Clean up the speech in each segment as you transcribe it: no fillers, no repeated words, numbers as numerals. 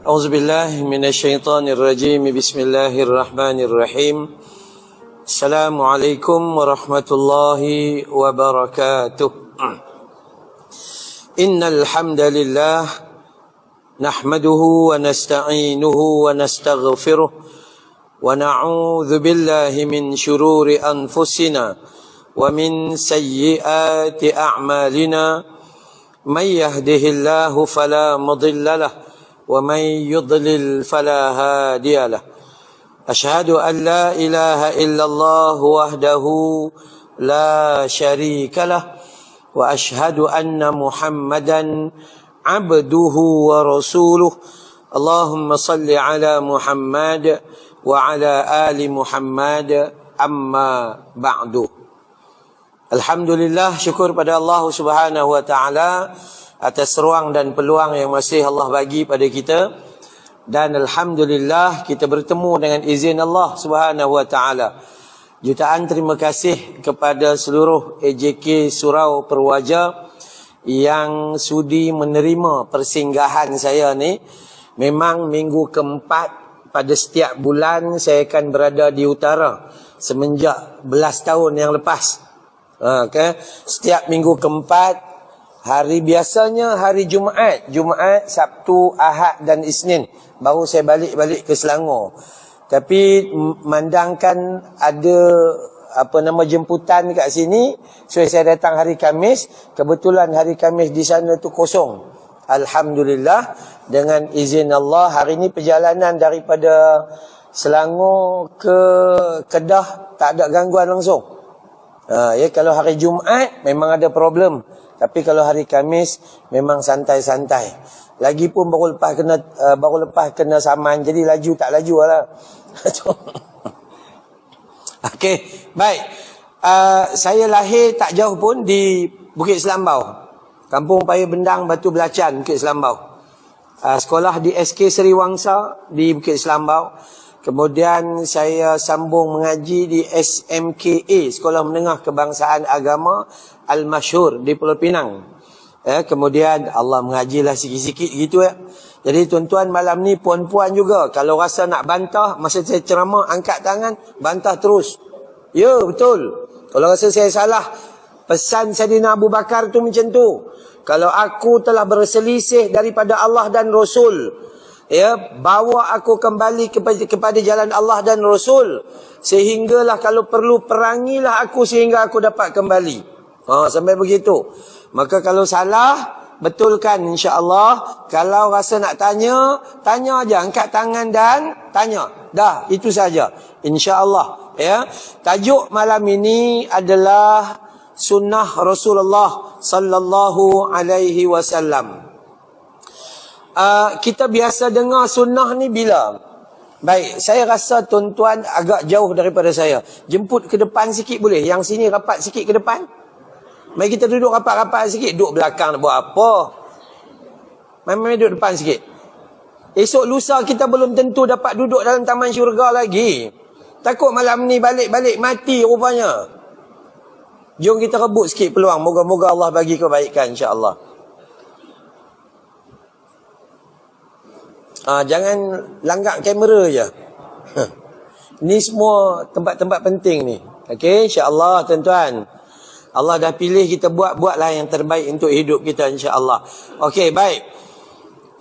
أعوذ بالله من الشيطان الرجيم بسم الله الرحمن الرحيم السلام عليكم ورحمة الله وبركاته إن الحمد لله نحمده ونستعينه ونستغفره ونعوذ بالله من شرور أنفسنا ومن سيئات أعمالنا من يهده الله فلا مضل له ومن يضلل فلا هادي له أشهد أن لا إله إلا الله وحده لا شريك له وأشهد أن محمدا عبده ورسوله اللهم صل على محمد وعلى آل محمد أما بعد. Alhamdulillah, syukur pada Allah Subhanahu wa taala atas ruang dan peluang yang masih Allah bagi pada kita. Dan alhamdulillah kita bertemu dengan izin Allah Subhanahu wa taala. Jutaan terima kasih kepada seluruh AJK Surau Perwaja yang sudi menerima persinggahan saya ni. Memang minggu keempat pada setiap bulan saya akan berada di utara semenjak belas tahun yang lepas. Okay. Setiap minggu keempat, hari biasanya hari Jumaat, Sabtu, Ahad dan Isnin, baru saya balik ke Selangor. Tapi mandangkan ada jemputan kat sini, so saya datang hari Khamis. Kebetulan hari Khamis di sana tu kosong. Alhamdulillah, dengan izin Allah, hari ini perjalanan daripada Selangor ke Kedah tak ada gangguan langsung. Kalau hari Jumaat memang ada problem, tapi kalau hari Khamis memang santai-santai. Lagipun baru lepas kena saman, jadi laju tak laju lah. Okey, baik. Saya lahir tak jauh pun di Bukit Selambau, Kampung Paya Bendang, Batu Belacan, Bukit Selambau. Sekolah di SK Seri Wangsa di Bukit Selambau. Kemudian saya sambung mengaji di SMKA, Sekolah Menengah Kebangsaan Agama Al-Masyhur di Pulau Pinang. Kemudian Allah mengajilah sikit-sikit gitu ya. Jadi tuan-tuan malam ni, puan-puan juga, kalau rasa nak bantah masa saya ceramah, angkat tangan, bantah terus. Ya, betul. Kalau rasa saya salah, pesan Saidina Abu Bakar tu macam tu. Kalau aku telah berselisih daripada Allah dan Rasul, bawa aku kembali kepada jalan Allah dan Rasul, sehinggalah kalau perlu perangilah aku sehingga aku dapat kembali. Sampai begitu. Maka kalau salah, betulkan insya-Allah. Kalau rasa nak tanya, tanya aja, angkat tangan dan tanya. Dah, itu saja. Insya-Allah, ya. Tajuk malam ini adalah sunnah Rasulullah sallallahu alaihi wasallam. Kita biasa dengar sunnah ni bila? Baik, saya rasa tuan-tuan agak jauh daripada saya. Jemput ke depan sikit boleh? Yang sini rapat sikit ke depan. Mari kita duduk rapat-rapat sikit. Duduk belakang nak buat apa? Mari duduk depan sikit. Esok lusa kita belum tentu dapat duduk dalam taman syurga lagi. Takut malam ni balik-balik mati rupanya. Jom kita rebut sikit peluang. Moga-moga Allah bagi kebaikan insya-Allah. Jangan langgak kamera je. Ni semua tempat-tempat penting ni. Okey, insya-Allah tuan-tuan. Allah dah pilih kita buatlah yang terbaik untuk hidup kita insya-Allah. Okey, baik.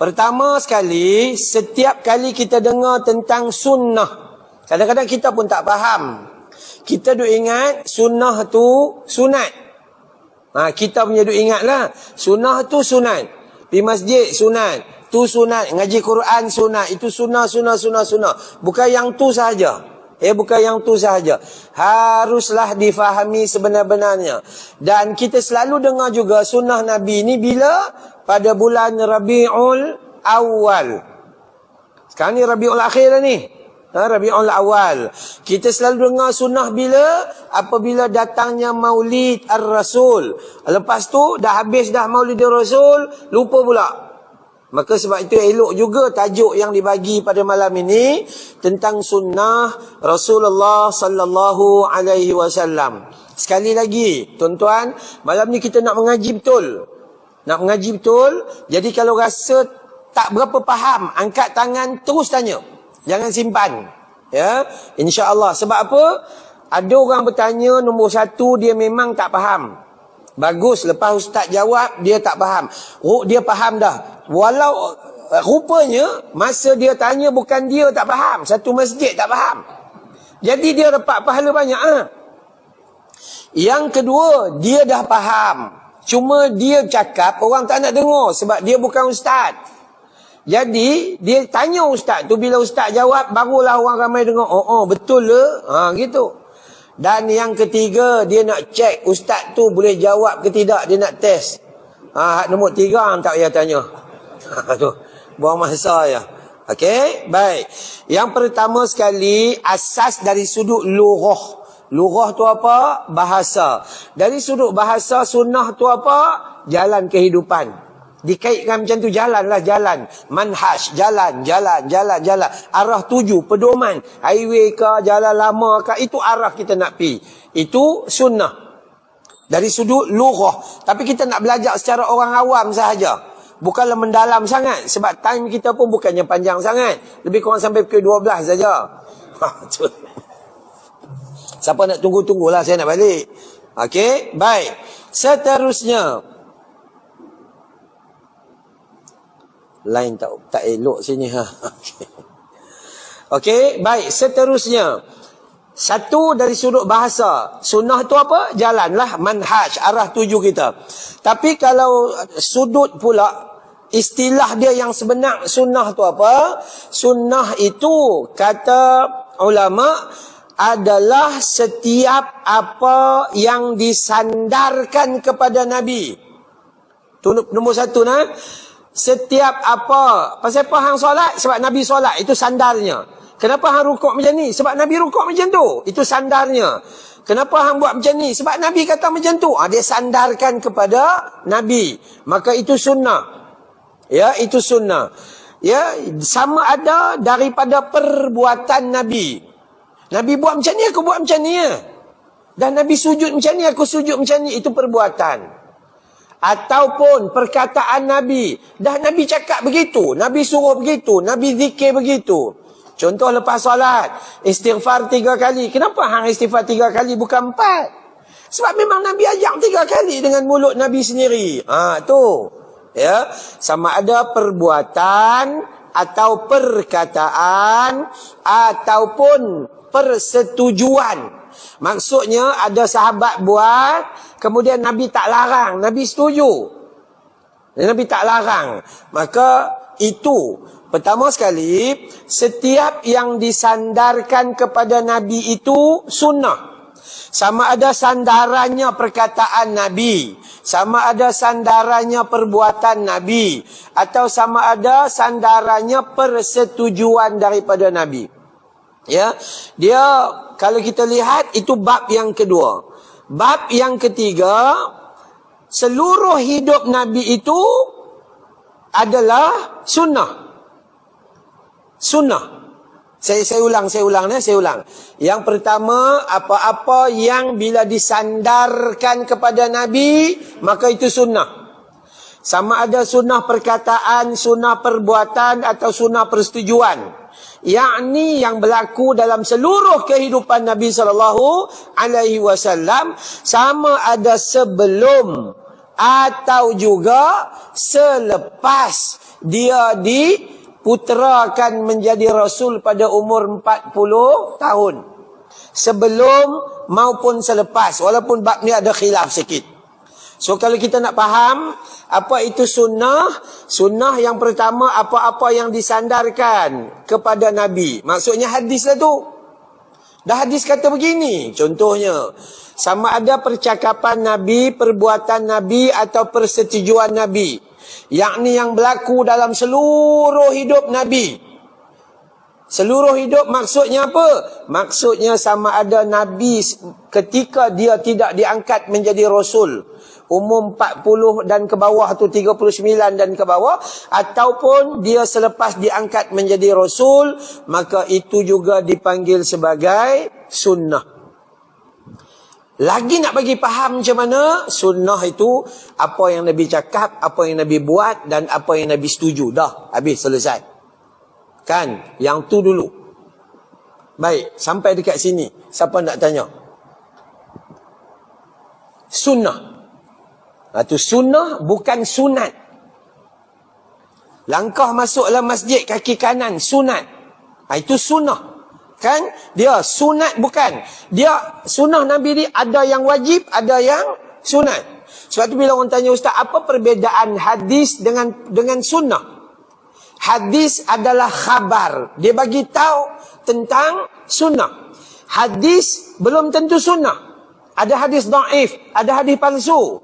Pertama sekali, setiap kali kita dengar tentang sunnah, kadang-kadang kita pun tak faham. Kita duk ingat sunnah tu sunat. Kita punya duk ingatlah, sunnah tu sunat. Pergi masjid sunat. Tu sunat, ngaji Quran sunat, itu sunat. Bukan yang tu sahaja. Bukan yang tu sahaja. Haruslah difahami sebenar-benarnya. Dan kita selalu dengar juga sunnah Nabi ni bila? Pada bulan Rabiul Awal. Sekarang ni Rabiul Akhir dah ni. Rabiul Awal. Kita selalu dengar sunnah bila? Apabila datangnya Maulid Ar-Rasul. Lepas tu dah habis dah Maulid Ar-Rasul, lupa pula. Maka sebab itu elok juga tajuk yang dibagi pada malam ini tentang sunnah Rasulullah sallallahu alaihi wasallam. Sekali lagi, tuan-tuan, malam ni kita nak mengaji betul. Nak mengaji betul. Jadi kalau rasa tak berapa faham, angkat tangan terus tanya. Jangan simpan. Ya, insya-Allah. Sebab apa? Ada orang bertanya nombor 1 dia memang tak faham. Bagus, lepas ustaz jawab dia tak faham. Oh, dia faham dah. Walau rupanya masa dia tanya bukan dia tak faham, satu masjid tak faham. Jadi dia dapat pahala banyak. Yang kedua, dia dah faham. Cuma dia cakap orang tak nak dengar sebab dia bukan ustaz. Jadi dia tanya ustaz tu, bila ustaz jawab barulah orang ramai dengar. Oh betul ke? Gitu. Dan yang ketiga, dia nak cek ustaz tu boleh jawab ke tidak, dia nak test. Nombor 3 tak payah tanya. Tu buang masa ya. Okey, baik. Yang pertama sekali, asas dari sudut lughah. Lughah tu apa? Bahasa. Dari sudut bahasa, sunnah tu apa? Jalan kehidupan. Dikaitkan macam tu, jalanlah jalan. Manhaj, jalan. Arah tuju, pedoman. Highway ke, jalan lama ke, itu arah kita nak pi. Itu sunnah. Dari sudut lughah. Tapi kita nak belajar secara orang awam sahaja. Bukanlah mendalam sangat. Sebab time kita pun bukannya panjang sangat. Lebih kurang sampai pukul 12 saja. Siapa nak tunggu-tunggulah, saya nak balik. Okey, baik. Seterusnya. Lain tak elok sini. Okey, baik. Seterusnya. Satu dari sudut bahasa. Sunnah tu apa? Jalanlah, manhaj, arah tuju kita. Tapi kalau sudut pula, istilah dia yang sebenar sunnah tu apa? Sunnah itu kata ulama adalah setiap apa yang disandarkan kepada Nabi. Tu nombor 1 nah. Setiap apa? Pasal apa hang solat? Sebab Nabi solat, itu sandarnya. Kenapa hang rukuk macam ni? Sebab Nabi rukuk macam tu, itu sandarnya. Kenapa hang buat macam ni? Sebab Nabi kata macam tu. Dia sandarkan kepada Nabi. Maka itu sunnah. Ya, itu sunnah. Ya, sama ada daripada perbuatan Nabi. Nabi buat macam ni, aku buat macam ni. Dan Nabi sujud macam ni, aku sujud macam ni. Itu perbuatan. Ataupun perkataan Nabi. Dah Nabi cakap begitu, Nabi suruh begitu, Nabi zikir begitu. Contoh lepas solat, istighfar 3 kali. Kenapa hang istighfar 3 kali bukan 4? Sebab memang Nabi ajak 3 kali dengan mulut Nabi sendiri. Tu. Ya, sama ada perbuatan atau perkataan ataupun persetujuan. Maksudnya ada sahabat buat, kemudian Nabi tak larang, Nabi setuju. Nabi tak larang. Maka itu, pertama sekali, setiap yang disandarkan kepada Nabi itu sunnah. Sama ada sandarannya perkataan Nabi, sama ada sandarannya perbuatan Nabi, atau sama ada sandarannya persetujuan daripada Nabi. Ya, dia kalau kita lihat itu bab yang kedua. Bab yang ketiga, seluruh hidup Nabi itu adalah sunnah. Sunnah. Saya ulang. Yang pertama, apa-apa yang bila disandarkan kepada Nabi, maka itu sunnah. Sama ada sunnah perkataan, sunnah perbuatan atau sunnah persetujuan. Yakni yang berlaku dalam seluruh kehidupan Nabi SAW, sama ada sebelum atau juga selepas dia diputerakan menjadi Rasul pada umur 40 tahun. Sebelum maupun selepas. Walaupun bab ni ada khilaf sikit. So kalau kita nak faham apa itu sunnah, sunnah yang pertama apa-apa yang disandarkan kepada Nabi. Maksudnya hadis lah tu. Dah hadis kata begini. Contohnya, sama ada percakapan Nabi, perbuatan Nabi atau persetujuan Nabi. Yakni yang berlaku dalam seluruh hidup Nabi. Seluruh hidup maksudnya apa? Maksudnya sama ada Nabi ketika dia tidak diangkat menjadi Rasul, umur 40 dan ke bawah tu 39 dan ke bawah, ataupun dia selepas diangkat menjadi Rasul, maka itu juga dipanggil sebagai sunnah. Lagi nak bagi faham macam mana sunnah itu, apa yang Nabi cakap, apa yang Nabi buat dan apa yang Nabi setuju. Dah, habis, selesai. Kan? Yang tu dulu. Baik, sampai dekat sini. Siapa nak tanya? Sunnah. Itu sunnah bukan sunat. Langkah masuk dalam masjid kaki kanan, sunat. Itu sunnah. Kan? Dia sunat bukan. Dia sunnah Nabi ni ada yang wajib, ada yang sunat. Sebab tu bila orang tanya, Ustaz, apa perbezaan hadis dengan sunnah? Hadis adalah khabar. Dia bagi tahu tentang sunnah. Hadis belum tentu sunnah. Ada hadis dhaif, ada hadis palsu.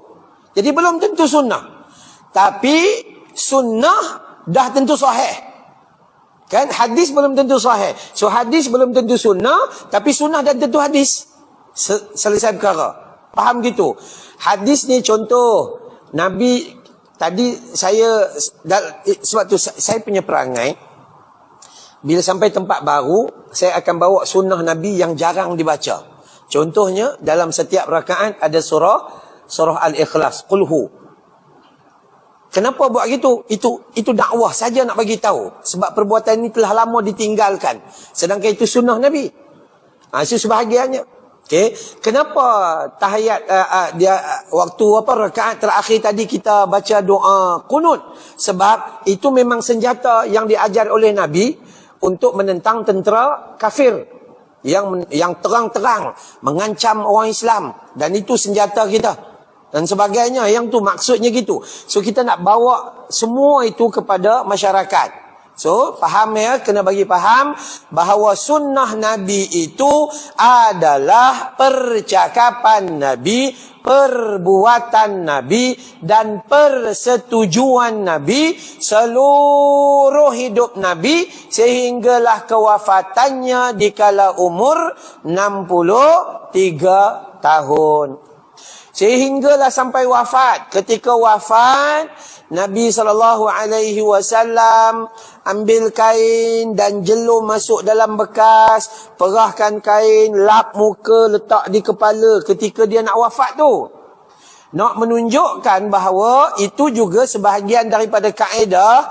Jadi belum tentu sunnah. Tapi sunnah dah tentu sahih. Kan hadis belum tentu sahih. So hadis belum tentu sunnah, tapi sunnah dan tentu hadis. Selesai perkara. Faham gitu. Hadis ni contoh Nabi tadi saya sebab tu saya punya perangai bila sampai tempat baru saya akan bawa sunnah Nabi yang jarang dibaca. Contohnya dalam setiap rakaat ada surah Al-Ikhlas, Qul Hu. Kenapa buat gitu? Itu dakwah saja nak bagi tahu. Sebab perbuatan ini telah lama ditinggalkan. Sedangkan itu sunnah Nabi. Itu sebahagiannya. Okay. Kenapa tahiyat waktu rakaat terakhir tadi kita baca doa qunut? Sebab itu memang senjata yang diajar oleh Nabi untuk menentang tentera kafir yang terang-terang mengancam orang Islam, dan itu senjata kita. Dan sebagainya, yang tu maksudnya gitu. So kita nak bawa semua itu kepada masyarakat. So faham ya, kena bagi faham bahawa sunnah Nabi itu adalah percakapan Nabi, perbuatan Nabi dan persetujuan Nabi seluruh hidup Nabi sehinggalah kewafatannya dikala umur 63 tahun. Sehinggalah sampai wafat. Ketika wafat, Nabi SAW ambil kain dan jelum masuk dalam bekas, perahkan kain, lap muka, letak di kepala ketika dia nak wafat tu. Nak menunjukkan bahawa itu juga sebahagian daripada kaedah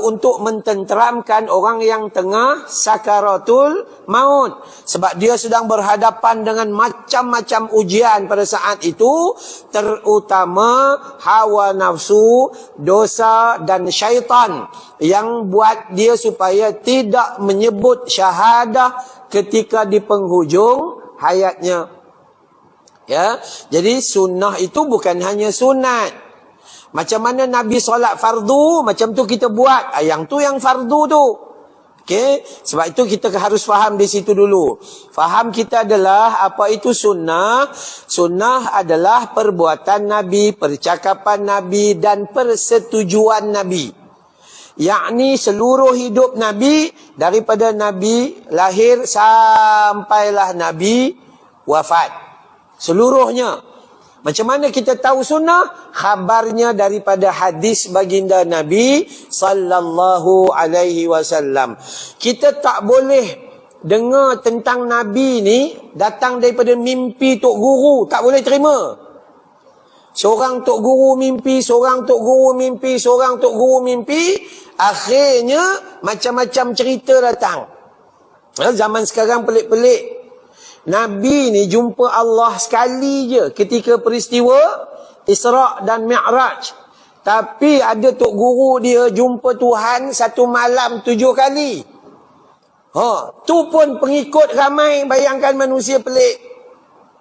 untuk mententeramkan orang yang tengah sakaratul maut. Sebab dia sedang berhadapan dengan macam-macam ujian pada saat itu, terutama hawa nafsu, dosa dan syaitan yang buat dia supaya tidak menyebut syahadah ketika di penghujung hayatnya. Ya, jadi sunnah itu bukan hanya sunat. Macam mana Nabi solat fardu, macam tu kita buat. Yang tu yang fardu tu. Okey, sebab itu kita harus faham di situ dulu. Faham kita adalah apa itu sunnah? Sunnah adalah perbuatan Nabi, percakapan Nabi dan persetujuan Nabi. Yakni seluruh hidup Nabi, daripada Nabi lahir sampailah Nabi wafat. Seluruhnya. Macam mana kita tahu sunnah? Khabarnya daripada hadis baginda Nabi sallallahu alaihi wasallam. Kita tak boleh dengar tentang Nabi ni datang daripada mimpi tok guru, tak boleh terima. Seorang tok guru mimpi, seorang tok guru mimpi, seorang tok guru mimpi, akhirnya macam-macam cerita datang. Zaman sekarang pelik-pelik. Nabi ni jumpa Allah sekali je ketika peristiwa Isra' dan Mi'raj. Tapi ada tok guru dia jumpa Tuhan satu malam 7 kali. Tu pun pengikut ramai, bayangkan manusia pelik.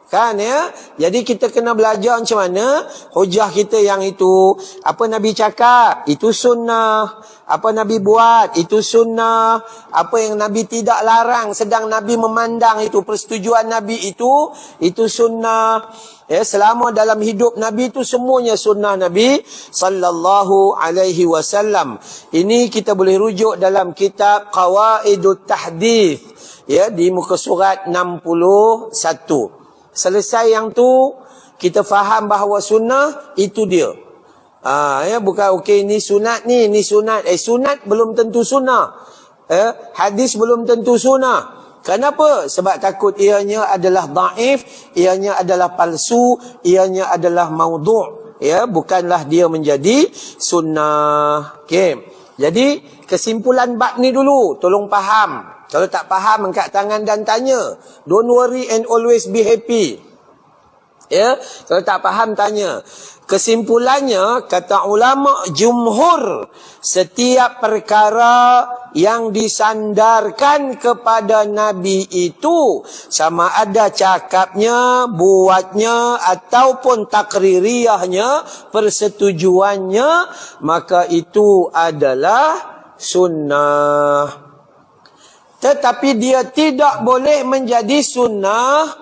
Kan ya? Jadi kita kena belajar macam mana hujah kita yang itu. Apa Nabi cakap, itu sunnah. Apa Nabi buat, itu sunnah. Apa yang Nabi tidak larang, sedang Nabi memandang, itu persetujuan Nabi, itu sunnah. Ya, selama dalam hidup Nabi itu semuanya sunnah Nabi sallallahu alaihi wasallam. Ini kita boleh rujuk dalam kitab Qawaidut Tahdits, ya, di muka surat 61. Selesai yang tu, kita faham bahawa sunnah itu dia. Ya, bukan okey ni sunat ni sunat. Sunat belum tentu sunnah. Hadis belum tentu sunnah. Kenapa? Sebab takut ianya adalah dhaif, ianya adalah palsu, ianya adalah maudhu'. Ya, bukanlah dia menjadi sunnah. Okey. Jadi kesimpulan bab ni dulu, tolong faham. Kalau tak faham, angkat tangan dan tanya. Don't worry and always be happy. Ya, kalau tak faham tanya. Kesimpulannya, kata ulama jumhur, setiap perkara yang disandarkan kepada Nabi itu, sama ada cakapnya, buatnya, ataupun takririyahnya, persetujuannya, maka itu adalah sunnah. Tetapi dia tidak boleh menjadi sunnah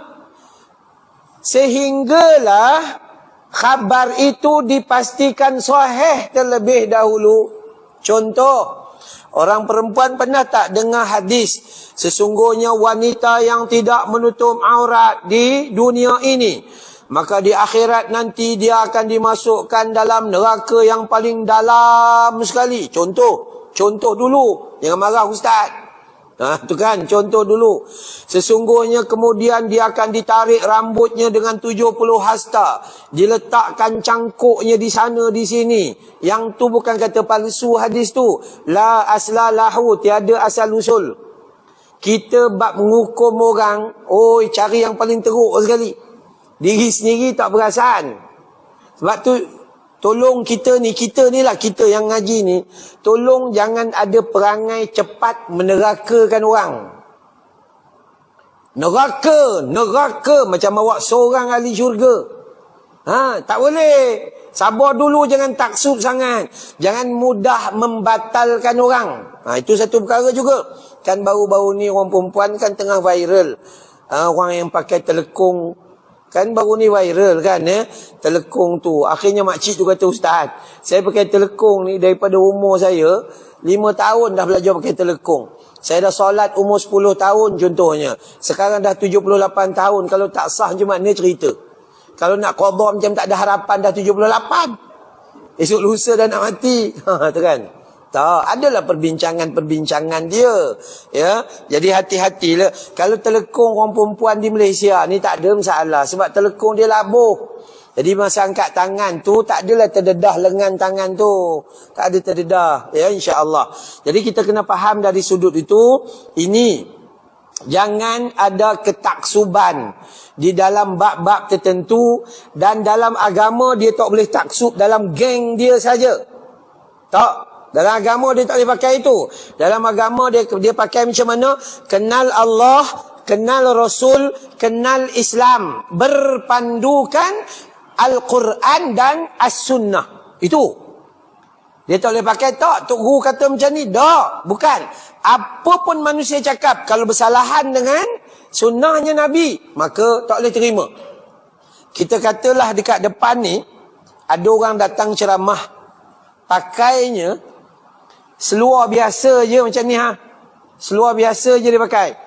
sehinggalah khabar itu dipastikan sahih terlebih dahulu. Contoh, orang perempuan pernah tak dengar hadis, sesungguhnya wanita yang tidak menutup aurat di dunia ini, maka di akhirat nanti dia akan dimasukkan dalam neraka yang paling dalam sekali. Contoh dulu, jangan marah ustaz. Tu kan, contoh dulu. Sesungguhnya kemudian dia akan ditarik rambutnya dengan 70 hasta. Diletakkan cangkuknya di sana, di sini. Yang tu bukan kata palsu hadis tu. La asla lahu, tiada asal usul. Kita bab menghukum orang, cari yang paling teruk sekali. Diri sendiri tak perasan. Sebab tu, tolong kita ni lah, kita yang ngaji ni, tolong jangan ada perangai cepat menerakakan orang. Neraka macam awak seorang ahli syurga. Tak boleh. Sabar dulu, jangan taksub sangat. Jangan mudah membatalkan orang. Itu satu perkara juga. Kan baru-baru ni orang perempuan kan tengah viral. Orang yang pakai telekung. Kan baru ni viral kan, telekung tu. Akhirnya makcik tu kata, ustaz, saya pakai telekung ni daripada umur saya 5 tahun dah belajar pakai telekung. Saya dah solat umur 10 tahun contohnya. Sekarang dah 78 tahun. Kalau tak sah macam mana cerita? Kalau nak qadha macam tak ada harapan dah 78. Esok lusa dah nak mati. Tu kan. Tak, adalah perbincangan dia. Ya, jadi hati-hatilah. Kalau telekung orang perempuan di Malaysia ni tak ada masalah. Sebab telekung dia labuh. Jadi masa angkat tangan tu, tak adalah terdedah lengan tangan tu. Tak ada terdedah. Ya, insya-Allah. Jadi kita kena faham dari sudut itu, ini. Jangan ada ketaksuban di dalam bab-bab tertentu. Dan dalam agama dia tak boleh taksub dalam geng dia saja. Tak. Dalam agama dia tak boleh pakai itu. Dalam agama dia pakai macam mana? Kenal Allah, kenal Rasul, kenal Islam. Berpandukan Al-Quran dan As-Sunnah. Itu. Dia tak boleh pakai tak. Tok Guru kata macam ni. Tak. Bukan. Apa pun manusia cakap, kalau bersalahan dengan sunnahnya Nabi, maka tak boleh terima. Kita katalah dekat depan ni, ada orang datang ceramah. Pakainya seluar biasa je macam ni Seluar biasa je dia pakai.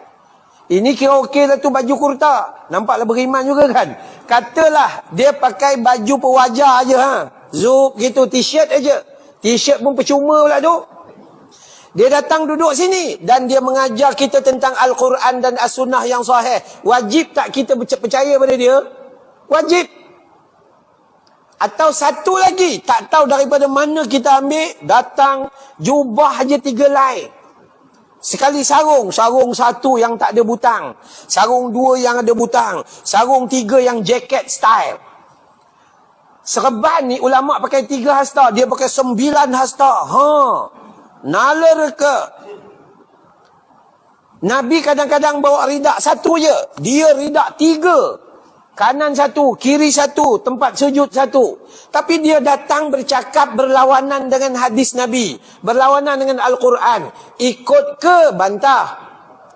Ini kira okey lah tu baju kurta. Nampaklah beriman juga kan. Katalah dia pakai baju pewajar je Zub gitu, t-shirt aja. T-shirt pun percuma pula tu. Dia datang duduk sini dan dia mengajar kita tentang Al-Quran dan As-Sunnah yang sahih. Wajib tak kita percaya pada dia? Wajib. Atau satu lagi, tak tahu daripada mana kita ambil, datang jubah aja 3 lai. Sekali sarung 1 yang tak ada butang, sarung 2 yang ada butang, sarung 3 yang jacket style. Serban ni ulama pakai 3 hasta, dia pakai 9 hasta. Nalar ke? Nabi kadang-kadang bawa ridak 1 je, dia ridak 3. Kanan 1, kiri 1, tempat sujud 1. Tapi dia datang bercakap berlawanan dengan hadis Nabi. Berlawanan dengan Al-Quran. Ikut ke bantah?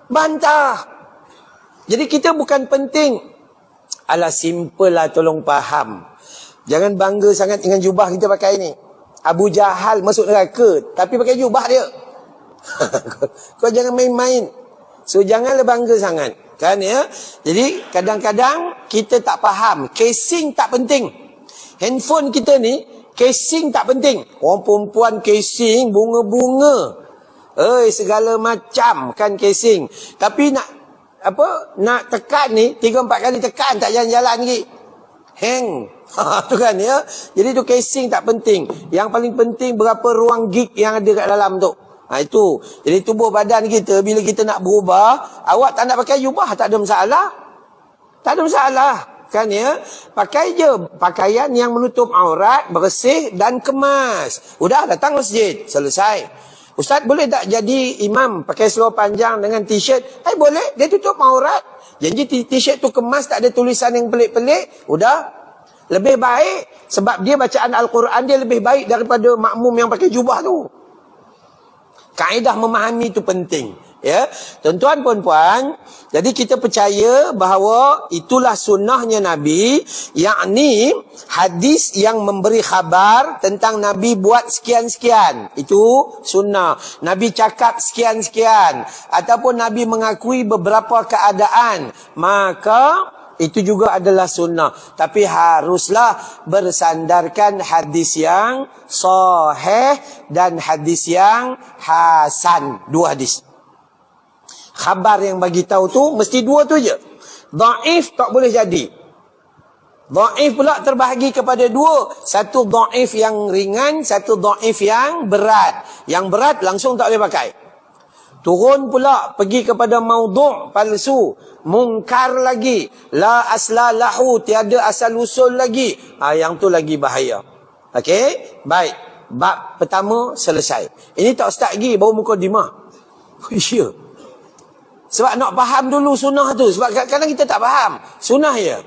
Bantah. Jadi kita bukan penting. Alah simple lah, tolong faham. Jangan bangga sangat dengan jubah kita pakai ni. Abu Jahal masuk neraka, tapi pakai jubah dia. Kau jangan main-main. So janganlah bangga sangat. Kan ya? Jadi kadang-kadang kita tak faham. Casing tak penting. Handphone kita ni, casing tak penting. Orang perempuan casing bunga-bunga. Segala macam kan casing. Tapi nak nak tekan ni 3-4 kali tekan tak jalan-jalan lagi. Hang. Tu kan ya. Jadi tu casing tak penting. Yang paling penting berapa ruang gig yang ada kat dalam tu. Itu. Jadi tubuh badan kita bila kita nak berubah, awak tak nak pakai jubah tak ada masalah. Tak ada masalah. Kan ya. Pakai je pakaian yang menutup aurat, bersih dan kemas. Udah datang masjid, selesai. Ustaz boleh tak jadi imam pakai seluar panjang dengan t-shirt? Boleh, dia tutup aurat. Janji t-shirt tu kemas, tak ada tulisan yang pelik-pelik. Udah, lebih baik. Sebab dia bacaan Al-Quran dia lebih baik daripada makmum yang pakai jubah tu. Kaedah memahami itu penting. Ya, tuan-tuan puan-puan, jadi kita percaya bahawa itulah sunnahnya Nabi, yakni hadis yang memberi khabar tentang Nabi buat sekian-sekian. Itu sunnah. Nabi cakap sekian-sekian. Ataupun Nabi mengakui beberapa keadaan. Maka itu juga adalah sunnah. Tapi haruslah bersandarkan hadis yang sahih dan hadis yang hasan. 2 hadis. Khabar yang bagi tahu tu mesti 2 tu je. Dhaif tak boleh jadi. Dhaif pula terbahagi kepada 2. Satu dhaif yang ringan, satu dhaif yang berat. Yang berat langsung tak boleh pakai. Turun pula pergi kepada maudhu' palsu, mungkar lagi, la asla lahu, tiada asal usul lagi. Yang tu lagi bahaya. Okey? Baik. Bab pertama selesai. Ini tak start lagi, baru mukadimah. Ya. Sebab nak faham dulu sunnah tu. Sebab kadang-kadang kita tak faham. Sunnah ya?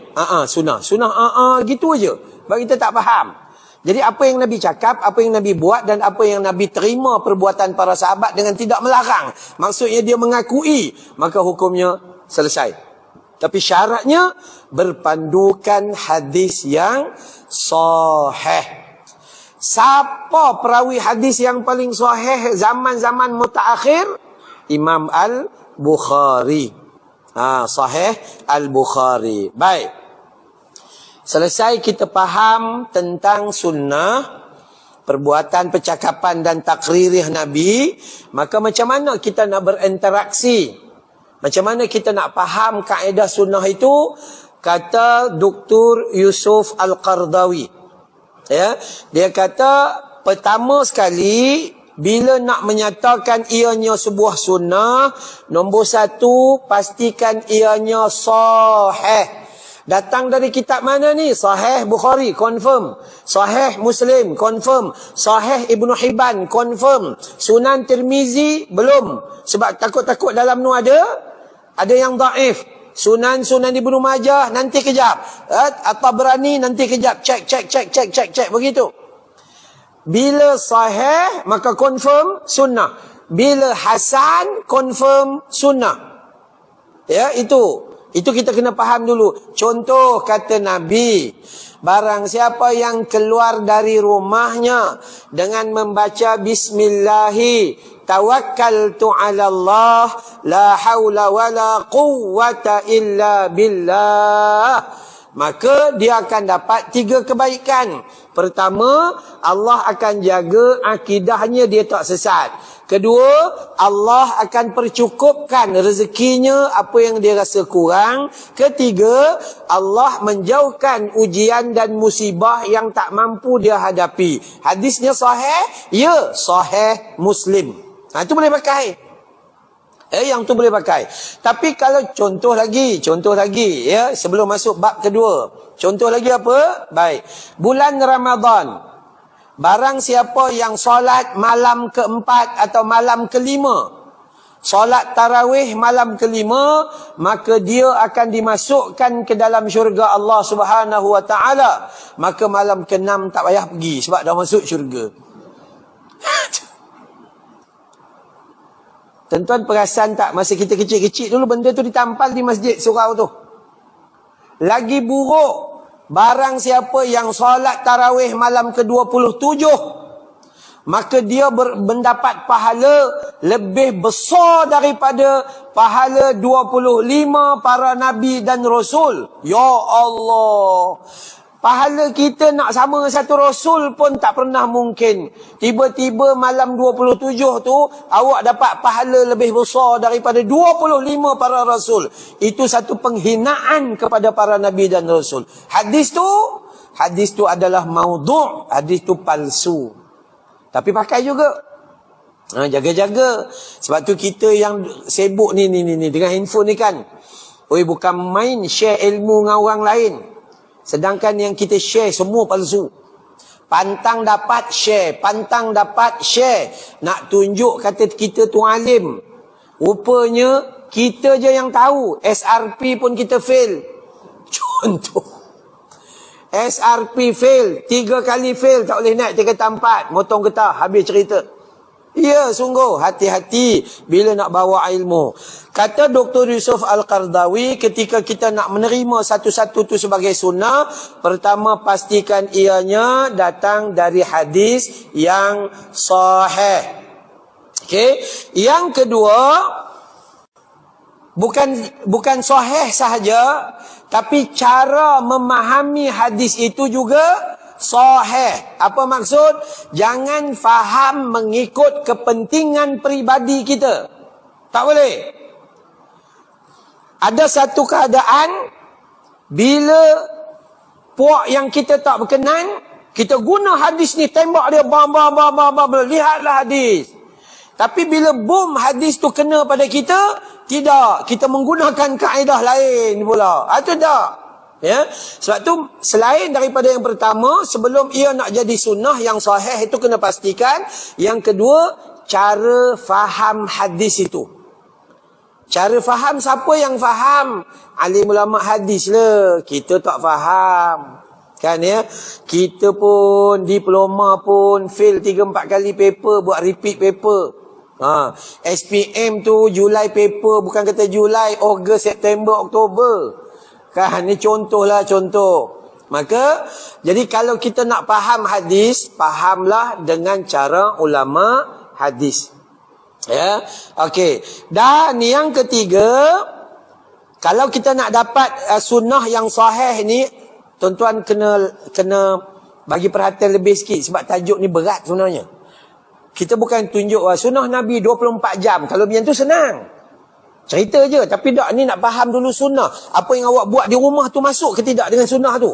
Sunnah. Sunnah gitu aja. Sebab kita tak faham. Jadi apa yang Nabi cakap, apa yang Nabi buat dan apa yang Nabi terima perbuatan para sahabat dengan tidak melarang. Maksudnya dia mengakui. Maka hukumnya selesai. Tapi syaratnya berpandukan hadis yang sahih. Siapa perawi hadis yang paling sahih zaman-zaman mutaakhir? Imam Al-Bukhari. Sahih Al-Bukhari. Baik. Selesai kita faham tentang sunnah, perbuatan, percakapan dan takririh Nabi. Maka macam mana kita nak berinteraksi? Macam mana kita nak faham kaedah sunnah itu? Kata Dr. Yusuf Al-Qardawi. Ya, dia kata pertama sekali, bila nak menyatakan ianya sebuah sunnah, nombor 1, pastikan ianya sahih. Datang dari kitab mana ni? Sahih Bukhari, confirm. Sahih Muslim, confirm. Sahih Ibnu Hibban, confirm. Sunan Tirmizi, belum. Sebab takut-takut dalam tu ada yang dhaif. Sunan Ibnu Majah, nanti kejap. At-Tabrani, nanti kejap. Cek. Begitu. Bila sahih, maka confirm sunnah. Bila hasan, confirm sunnah. Ya, itu kita kena faham dulu. Contoh kata Nabi, barang siapa yang keluar dari rumahnya dengan membaca bismillahi tawakkaltu ala Allah la haula wala quwwata illa billah, maka dia akan dapat 3 kebaikan. Pertama, Allah akan jaga akidahnya, dia tak sesat. Kedua, Allah akan percukupkan rezekinya apa yang dia rasa kurang. Ketiga, Allah menjauhkan ujian dan musibah yang tak mampu dia hadapi. Hadisnya sahih? Ya, sahih Muslim. Itu boleh pakai. Yang tu boleh pakai. Tapi kalau contoh lagi ya, sebelum masuk bab kedua. Contoh lagi apa? Baik. Bulan Ramadan. Barang siapa yang solat malam keempat atau malam kelima, solat tarawih malam kelima, maka dia akan dimasukkan ke dalam syurga Allah Subhanahu wa taala. Maka malam ke-6 tak payah pergi sebab dah masuk syurga. Tuan-tuan perasan tak masa kita kecil-kecil dulu benda tu ditampal di masjid surau tu. Lagi buruk, barang siapa yang solat tarawih malam ke-27, maka dia mendapat pahala lebih besar daripada pahala 25 para nabi dan rasul. Ya Allah. Pahala kita nak sama dengan satu Rasul pun tak pernah mungkin. Tiba-tiba malam 27 tu, awak dapat pahala lebih besar daripada 25 para Rasul. Itu satu penghinaan kepada para Nabi dan Rasul. Hadis tu adalah maudhu', hadis tu palsu. Tapi pakai juga. Jaga-jaga. Sebab tu kita yang sibuk ni dengan handphone ni kan. Bukan main share ilmu dengan orang lain. Sedangkan yang kita share semua palsu. Pantang dapat share. Nak tunjuk kata kita tu alim. Rupanya kita je yang tahu. SRP pun kita fail. Contoh. SRP fail. 3 kali fail. Tak boleh naik 3 tempat. Motong getah. Habis cerita. Ya, sungguh. Hati-hati bila nak bawa ilmu. Kata Dr. Yusuf Al-Qardawi, ketika kita nak menerima satu-satu tu sebagai sunnah, pertama pastikan ianya datang dari hadis yang sahih. Okey. Yang kedua, bukan sahih sahaja, tapi cara memahami hadis itu juga sahih. Apa maksud? Jangan faham mengikut kepentingan peribadi kita. Tak boleh. Ada satu keadaan, bila puak yang kita tak berkenan, kita guna hadis ni, tembak dia, lihatlah hadis. Tapi bila bom hadis tu kena pada kita, tidak. Kita menggunakan kaedah lain pula. Itu tak. Ya, sebab tu selain daripada yang pertama, sebelum ia nak jadi sunnah yang sahih itu kena pastikan. Yang kedua, cara faham hadis itu. Cara faham, siapa yang faham? Alim ulama hadis lah. Kita tak faham. Kan ya? Kita pun diploma pun fail 3-4 kali paper, buat repeat paper. SPM tu Julai paper, bukan kata Julai, Ogos, September, Oktober. Kan, ni contohlah contoh. Maka, jadi kalau kita nak faham hadis, fahamlah dengan cara ulama hadis. Ya, okey. Dan yang ketiga, kalau kita nak dapat sunnah yang sahih ni, tuan-tuan kena bagi perhatian lebih sikit sebab tajuk ni berat sebenarnya. Kita bukan tunjuk sunnah Nabi 24 jam. Kalau macam tu senang. Cerita je, tapi tak, ni nak faham dulu sunnah. Apa yang awak buat di rumah tu masuk ke tidak dengan sunnah tu?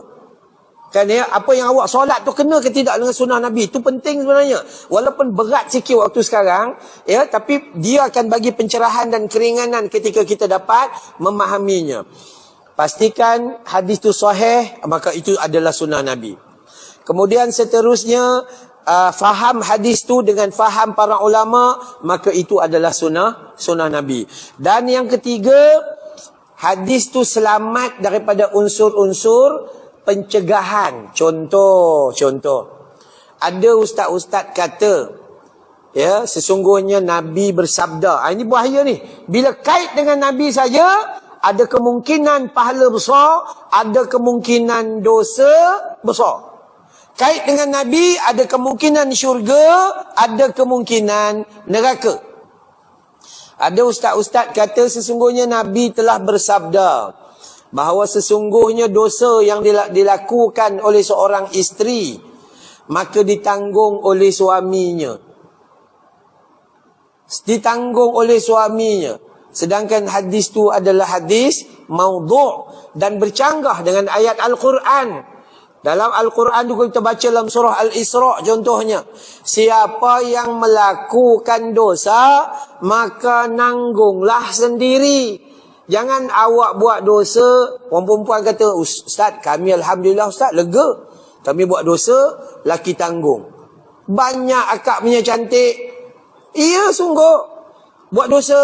Kan ya, apa yang awak solat tu kena ke tidak dengan sunnah Nabi? Itu penting sebenarnya. Walaupun berat sikit waktu sekarang, ya, tapi dia akan bagi pencerahan dan keringanan ketika kita dapat memahaminya. Pastikan hadis tu sahih, maka itu adalah sunnah Nabi. Kemudian seterusnya, faham hadis tu dengan faham para ulama, maka itu adalah sunnah Nabi. Dan yang ketiga, hadis tu selamat daripada unsur-unsur pencegahan. Contoh. Ada ustaz-ustaz kata, ya, sesungguhnya Nabi bersabda. Ini bahaya ni. Bila kait dengan Nabi saja, ada kemungkinan pahala besar, ada kemungkinan dosa besar. Kait dengan Nabi, ada kemungkinan syurga, ada kemungkinan neraka. Ada ustaz-ustaz kata sesungguhnya Nabi telah bersabda bahawa sesungguhnya dosa yang dilakukan oleh seorang isteri, maka ditanggung oleh suaminya. Ditanggung oleh suaminya. Sedangkan hadis tu adalah hadis maudhu' dan bercanggah dengan ayat Al-Quran. Dalam Al-Quran tu kita baca dalam surah Al-Isra' contohnya. Siapa yang melakukan dosa, maka nanggunglah sendiri. Jangan awak buat dosa, orang perempuan kata, Ustaz, kami Alhamdulillah Ustaz, lega. Kami buat dosa, laki tanggung. Banyak akak punya cantik. Iya sungguh. Buat dosa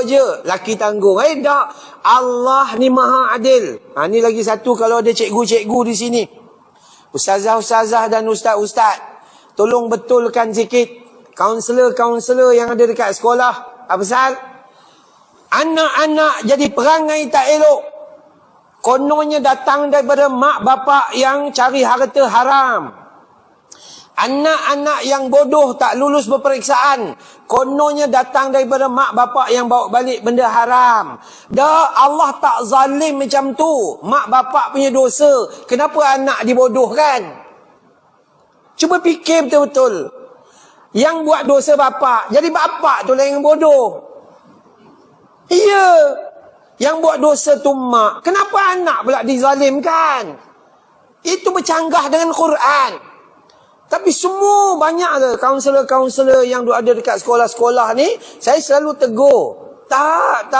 je, laki tanggung. Tak. Allah ni maha adil. Ni lagi satu, kalau ada cikgu-cikgu di sini, ustazah-ustazah dan ustaz-ustaz, tolong betulkan sikit. Kaunselor-kaunselor yang ada dekat sekolah. Apa pasal? Anak-anak jadi perangai tak elok. Kononnya datang daripada mak bapak yang cari harta haram. Anak-anak yang bodoh tak lulus berperiksaan. kononnya datang daripada mak bapak yang bawa balik benda haram. Dah, Allah tak zalim macam tu. Mak bapak punya dosa, kenapa anak dibodohkan? Cuba fikir betul-betul. Yang buat dosa bapak, jadi bapak tu lah yang bodoh. Iya. Yang buat dosa tu mak, kenapa anak pula dizalimkan? Itu bercanggah dengan Quran. Tapi semua banyak ke kaunselor-kaunselor yang ada dekat sekolah-sekolah ni, saya selalu tegur. Tak.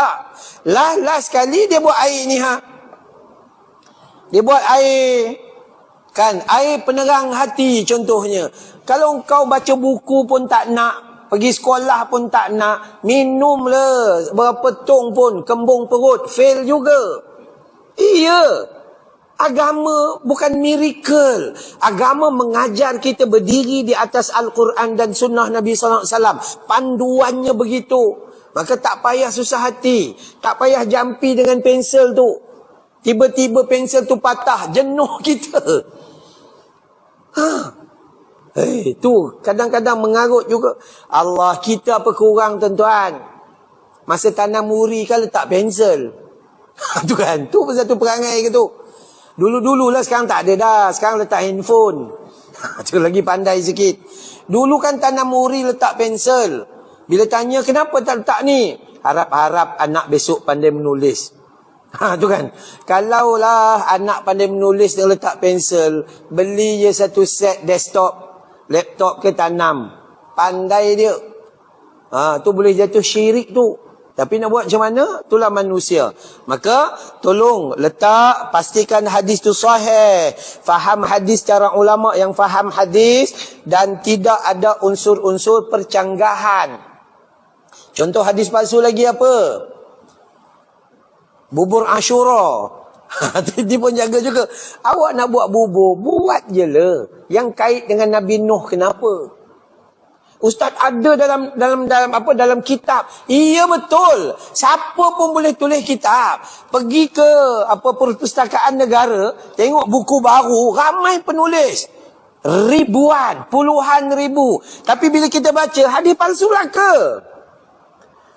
Last sekali dia buat air ni Dia buat air, kan, air penerang hati contohnya. Kalau kau baca buku pun tak nak, pergi sekolah pun tak nak, minumlah berapa tong pun, kembung perut, fail juga. Iya. Agama bukan miracle. Agama mengajar kita berdiri di atas Al-Quran dan sunnah Nabi SAW. Panduannya begitu. Maka tak payah susah hati. Tak payah jampi dengan pensel tu. Tiba-tiba pensel tu patah. Jenuh kita. Tu kadang-kadang mengarut juga. Allah, kita apa kurang tuan-tuan? Masa tanam muri kan letak pensel. Tu kan. Tu pun satu perangai ke tu. Dulu-dulu lah, sekarang tak ada dah. Sekarang letak handphone. Tu lagi pandai sikit. Dulu kan tanam muri letak pensel. Bila tanya kenapa tak letak ni? Harap-harap anak besok pandai menulis. Tu kan. Kalaulah anak pandai menulis dan letak pensel, beli je satu set desktop, laptop ke tanam. Pandai dia. Tu boleh jatuh syirik tu. Tapi nak buat macam mana? Itulah manusia. Maka tolong letak, pastikan hadis tu sahih. Faham hadis cara ulama yang faham hadis dan tidak ada unsur-unsur percanggahan. Contoh hadis palsu lagi apa? Bubur Ashura. Dia pun jaga juga. Awak nak buat bubur, buat je lah. Yang kait dengan Nabi Nuh kenapa? Ustaz ada dalam kitab. Iya betul. Siapa pun boleh tulis kitab. Pergi ke perpustakaan negara, tengok buku baru, ramai penulis. Ribuan, puluhan ribu. Tapi bila kita baca, hadis palsu lah ke?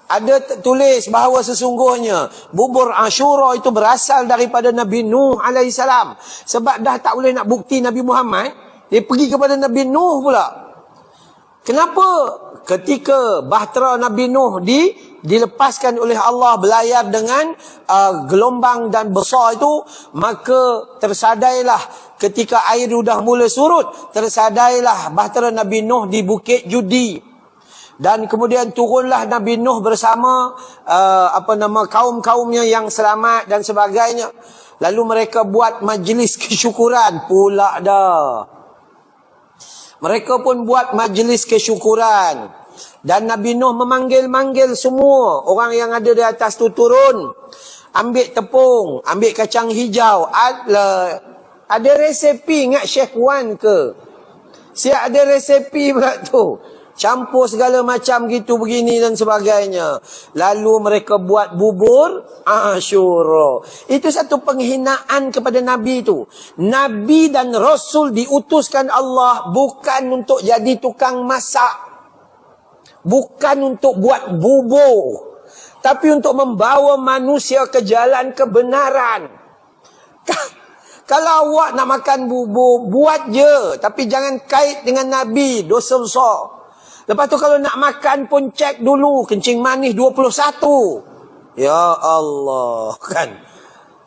Ada tulis bahawa sesungguhnya bubur Ashura itu berasal daripada Nabi Nuh alaihissalam. Sebab dah tak boleh nak bukti Nabi Muhammad, dia pergi kepada Nabi Nuh pula. Kenapa? Ketika bahtera Nabi Nuh dilepaskan oleh Allah berlayar dengan gelombang dan besar itu, maka tersadailah ketika air sudah mula surut, tersadailah bahtera Nabi Nuh di bukit Judi. Dan kemudian turunlah Nabi Nuh bersama kaum-kaumnya yang selamat dan sebagainya. Lalu mereka buat majlis kesyukuran pula dah. Mereka pun buat majlis kesyukuran. Dan Nabi Nuh memanggil-manggil semua orang yang ada di atas tu turun. Ambil tepung, ambil kacang hijau. Ada resepi ingat Syekh Wan ke? Siap ada resepi pula tu. Campur segala macam gitu begini dan sebagainya. Lalu mereka buat bubur Ashura. Itu satu penghinaan kepada Nabi itu. Nabi dan Rasul diutuskan Allah bukan untuk jadi tukang masak. Bukan untuk buat bubur. Tapi untuk membawa manusia ke jalan kebenaran. Kalau awak nak makan bubur, buat je. Tapi jangan kait dengan Nabi. Dosa besar. Lepas tu kalau nak makan pun cek dulu. Kencing manis 21. Ya Allah. Kan?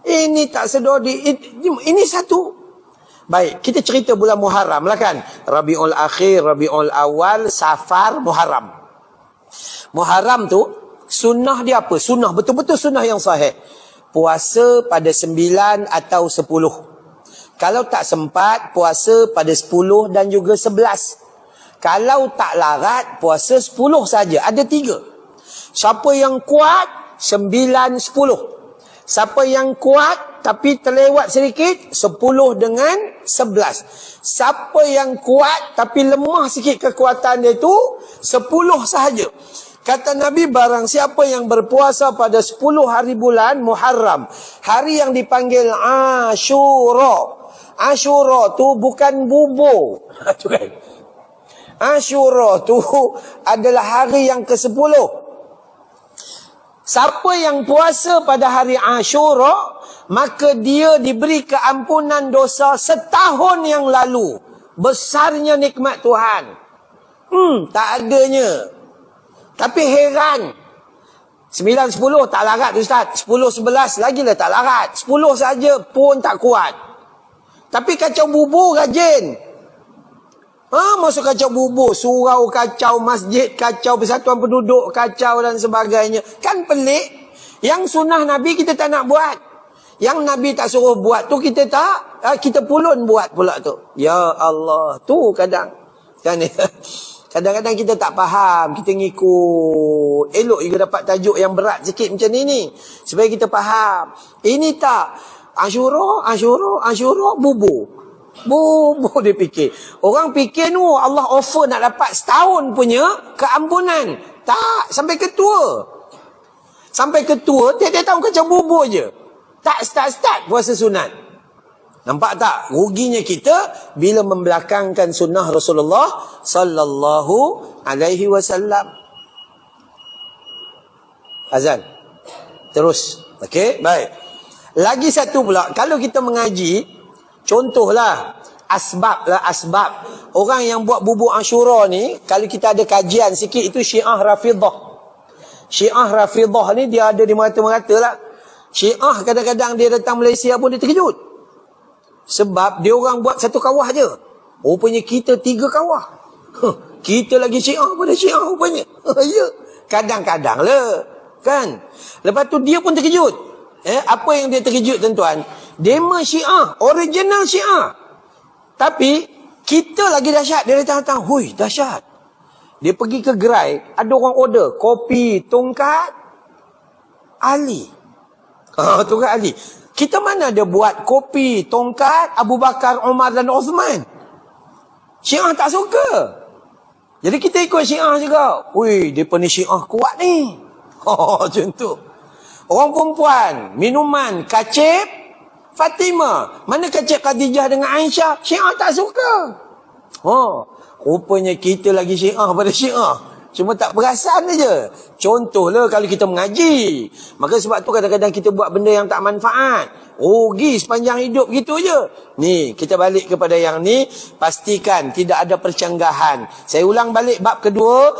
Ini tak sedar ini satu. Baik, kita cerita bulan Muharram lah kan. Rabiul Akhir, Rabiul Awal, Safar, Muharram. Muharram tu, sunnah dia apa? Sunnah, betul-betul sunnah yang sahih. Puasa pada 9 atau 10. Kalau tak sempat, puasa pada 10 dan juga 11. Kalau tak larat, puasa 10 saja. Ada 3. Siapa yang kuat, 9, 10. Siapa yang kuat, tapi terlewat sedikit, 10 dengan 11. Siapa yang kuat, tapi lemah sikit kekuatan dia itu, 10 sahaja. Kata Nabi, barang siapa yang berpuasa pada 10 hari bulan Muharram, hari yang dipanggil Ashura. Ashura tu bukan bubur. Ashura tu adalah hari yang ke-10. Siapa yang puasa pada hari Ashura, maka dia diberi keampunan dosa setahun yang lalu. Besarnya nikmat Tuhan. Tak adanya. Tapi heran. 9, 10 tak larat Ustaz. 10, 11 lagilah tak larat. 10 saja pun tak kuat. Tapi kacau bubur rajin. Masuk kacau bubur, surau kacau, masjid kacau, persatuan penduduk kacau dan sebagainya. Kan pelik. Yang sunnah Nabi kita tak nak buat. Yang Nabi tak suruh buat tu kita tak, kita pulun buat pula tu. Ya Allah, tu kadang. Kan kadang-kadang kita tak faham, kita ngikut. Elok juga dapat tajuk yang berat sikit macam ni. Supaya kita faham. Ini tak Ashura bubur. Bubur dia fikir. Orang fikir Allah offer nak dapat setahun punya keampunan. Tak, sampai ketua. Sampai ketua, tiap-tiap tahun kacau bubur je. Tak start puasa sunat. Nampak tak? Ruginya kita bila membelakangkan sunnah Rasulullah sallallahu alaihi wasallam. Azan. Terus. Okey, baik. Lagi satu pula, kalau kita mengaji, contohlah asbab. Orang yang buat bubur Ashura ni, kalau kita ada kajian sikit, itu Syiah Rafidah. Syiah Rafidah ni dia ada di merata-merata lah. Syiah kadang-kadang dia datang Malaysia pun dia terkejut. Sebab dia orang buat satu kawah je. Rupanya kita 3 kawah. Kita lagi Syiah pada Syiah rupanya. Ya, kadang-kadang lah. Kan? Lepas tu dia pun terkejut. Apa yang dia terkejut tuan-tuan? Dema Syiah, original Syiah. Tapi kita lagi dahsyat. Dia datang-datang, hui dahsyat. Dia pergi ke gerai, ada orang order kopi tongkat Ali. Tongkat Ali. Kita mana ada buat kopi tongkat Abu Bakar, Umar dan Uthman. Syiah tak suka. Jadi kita ikut Syiah juga. Hui, depa ni Syiah kuat ni. Macam tu. Orang perempuan, minuman, kacip Fatimah. Mana kacip Khadijah dengan Aisyah? Syiah tak suka. Rupanya kita lagi Syiah pada Syiah. Cuma tak perasan aja. Contohlah kalau kita mengaji. Maka sebab tu kadang-kadang kita buat benda yang tak manfaat. Rugi sepanjang hidup gitu je. Ni, kita balik kepada yang ni. Pastikan tidak ada percanggahan. Saya ulang balik bab kedua.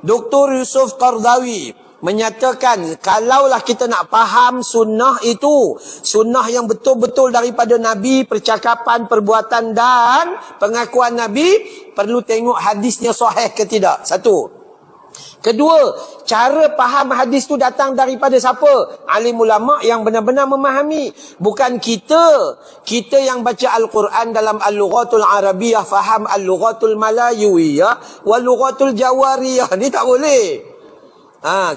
Dr. Yusuf Qardawi menyatakan kalaulah kita nak faham sunnah itu, sunnah yang betul-betul daripada Nabi, percakapan, perbuatan dan pengakuan Nabi, perlu tengok hadisnya sahih ke tidak. Satu. Kedua, cara faham hadis tu datang daripada siapa? Alim ulama yang benar-benar memahami. Bukan kita. Kita yang baca Al-Quran dalam Al-Lughatul Arabiyah faham Al-Lughatul Malayuiyah Wal-Lughatul Jawariyah. Ni tak boleh.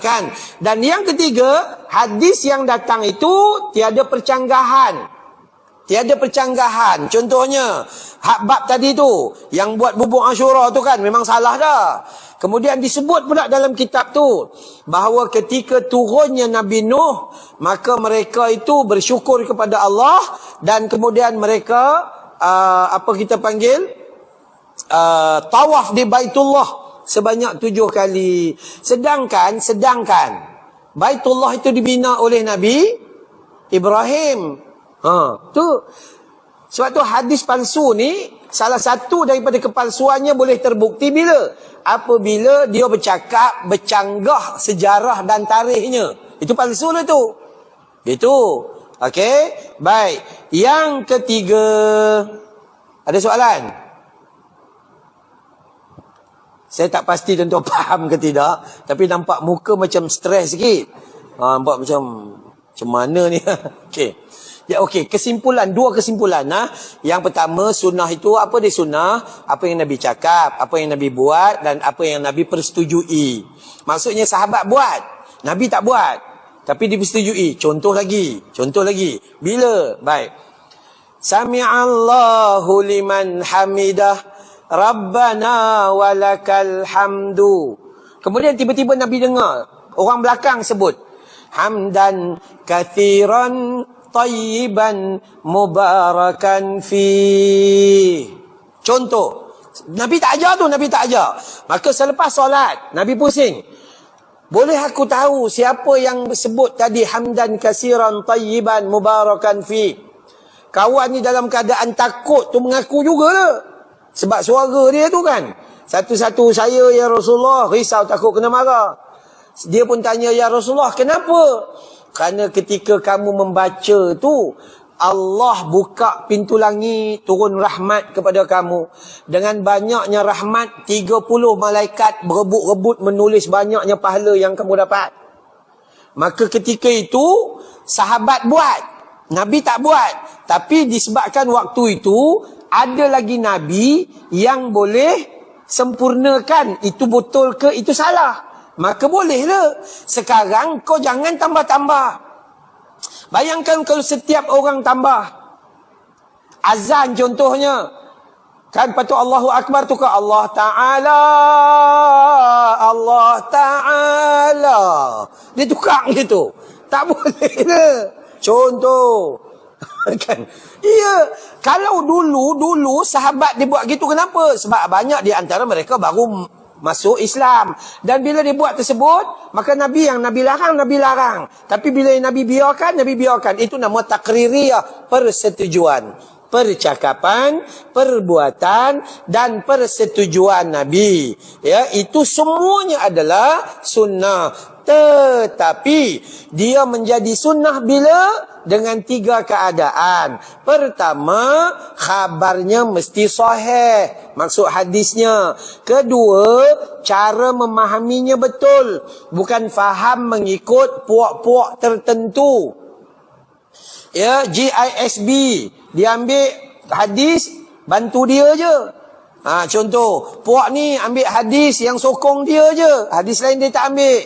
Kan? Dan yang ketiga, hadis yang datang itu tiada percanggahan. Tiada percanggahan. Contohnya, bab tadi tu, yang buat bubur Ashura tu kan, memang salah dah. Kemudian disebut pula dalam kitab tu, bahawa ketika turunnya Nabi Nuh, maka mereka itu bersyukur kepada Allah, dan kemudian mereka, tawaf di Baitullah sebanyak 7 kali. Sedangkan Baitullah itu dibina oleh Nabi Ibrahim. Tu. Sebab tu hadis palsu ni, salah satu daripada kepalsuannya boleh terbukti bila? Apabila dia bercanggah sejarah dan tarikhnya. Itu palsu lah tu. Itu. Okey. Baik. Yang ketiga. Ada soalan? Saya tak pasti tuan-tuan faham ke tidak. Tapi nampak muka macam stres sikit. Nampak macam mana ni. Okey. Ya, okey. Kesimpulan. 2 kesimpulan. Yang pertama, sunnah itu apa dia sunnah? Apa yang Nabi cakap. Apa yang Nabi buat. Dan apa yang Nabi persetujui. Maksudnya sahabat buat. Nabi tak buat. Tapi dipersetujui. Contoh lagi. Bila? Baik. Sami'allahu liman hamidah. Rabbana walakal hamdu. Kemudian tiba-tiba Nabi dengar orang belakang sebut hamdan kathiran tayyiban mubarakan fi. Contoh, Nabi tak ajar tu, Nabi tak ajar. Maka selepas solat, Nabi pusing. Boleh aku tahu siapa yang sebut tadi hamdan kasiran tayyiban mubarakan fi? Kawan ni dalam keadaan takut tu mengaku juga lah. Sebab suara dia tu kan. Satu-satu saya ya Rasulullah, risau takut kena marah. Dia pun tanya ya Rasulullah, kenapa? Kerana ketika kamu membaca tu, Allah buka pintu langit, turun rahmat kepada kamu. Dengan banyaknya rahmat, 30 malaikat berebut-rebut menulis banyaknya pahala yang kamu dapat. Maka ketika itu, sahabat buat. Nabi tak buat. Tapi disebabkan waktu itu, ada lagi Nabi yang boleh sempurnakan. Itu betul ke itu salah? Maka bolehlah. Sekarang kau jangan tambah-tambah. Bayangkan kalau setiap orang tambah. Azan contohnya. Kan patut Allahu Akbar tu ke Allah Ta'ala. Allah Ta'ala. Dia tukar gitu. Tak boleh lah. Contoh. Kan? Iya. Kalau dulu sahabat dia buat gitu, kenapa? Sebab banyak di antara mereka baru masuk Islam. Dan bila dia buat tersebut, maka Nabi yang Nabi larang. Tapi bila Nabi biarkan, Nabi biarkan. Itu nama takririyah, persetujuan. Percakapan, perbuatan, dan persetujuan Nabi. Ya, itu semuanya adalah sunnah. Tetapi, dia menjadi sunnah bila? Dengan 3 keadaan. Pertama, khabarnya mesti sahih. Maksud hadisnya. Kedua, cara memahaminya betul. Bukan faham mengikut puak-puak tertentu. Ya, GISB. Dia ambil hadis, bantu dia je. Contoh, puak ni ambil hadis yang sokong dia je. Hadis lain dia tak ambil.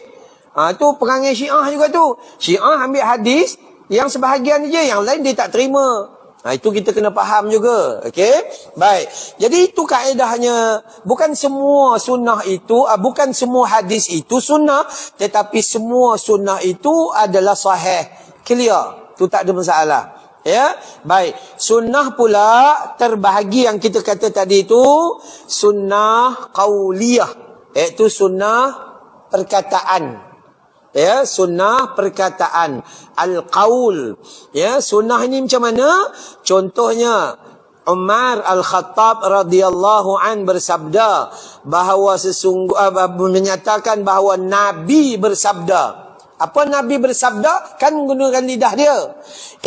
Tu perangai Syiah juga tu. Syiah ambil hadis yang sebahagian je, yang lain dia tak terima. Itu kita kena faham juga. Okey? Baik. Jadi itu kaedahnya. Bukan semua sunnah itu, bukan semua hadis itu sunnah, tetapi semua sunnah itu adalah sahih. Clear. Tu tak ada masalah. Ya? Baik. Sunnah pula terbahagi yang kita kata tadi itu sunnah qauliyah. Iaitu sunnah perkataan. Ya, sunnah perkataan, al-qaul. Ya, sunnah ini macam mana? Contohnya Umar Al-Khattab radhiyallahu an bersabda bahawa menyatakan bahawa Nabi bersabda. Apa Nabi bersabda? Kan menggunakan lidah dia.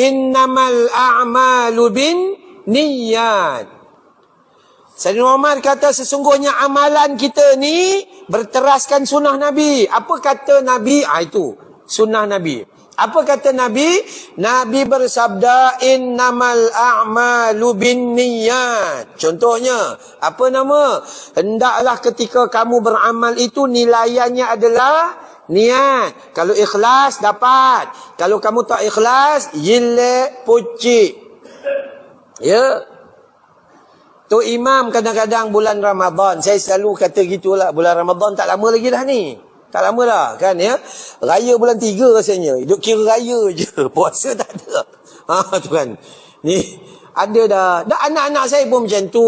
Innamal a'malu bin niyyat. Sayyidina Umar kata sesungguhnya amalan kita ni berteraskan sunnah Nabi. Apa kata Nabi? Itu sunnah Nabi. Apa kata Nabi? Nabi bersabda innamal a'malu binniyat. Contohnya, apa nama? Hendaklah ketika kamu beramal itu nilaiannya adalah niat. Kalau ikhlas dapat. Kalau kamu tak ikhlas, yilek pucik. Ya. Tu imam kadang-kadang bulan Ramadan. Saya selalu kata gitulah. Bulan Ramadan tak lama lagi dah ni. Tak lama dah kan ya. Raya bulan 3 rasanya. Duk kira raya je. Puasa tak ada. Tu kan. Ni ada dah. Dah anak-anak saya pun macam tu.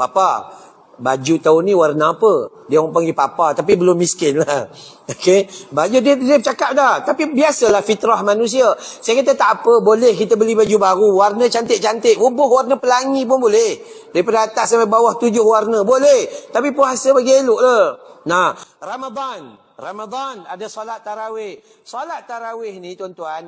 Papa, baju tahun ni warna apa? Dia orang panggil papa tapi belum miskin lah. Okey. Baju dia cakap dah. Tapi biasalah fitrah manusia. Saya kata tak apa, boleh kita beli baju baru, warna cantik-cantik, rubuh warna pelangi pun boleh. Daripada atas sampai bawah 7 warna boleh. Tapi puasa bagi elok lah. Nah, Ramadan ada solat tarawih. Solat tarawih ni tuan-tuan,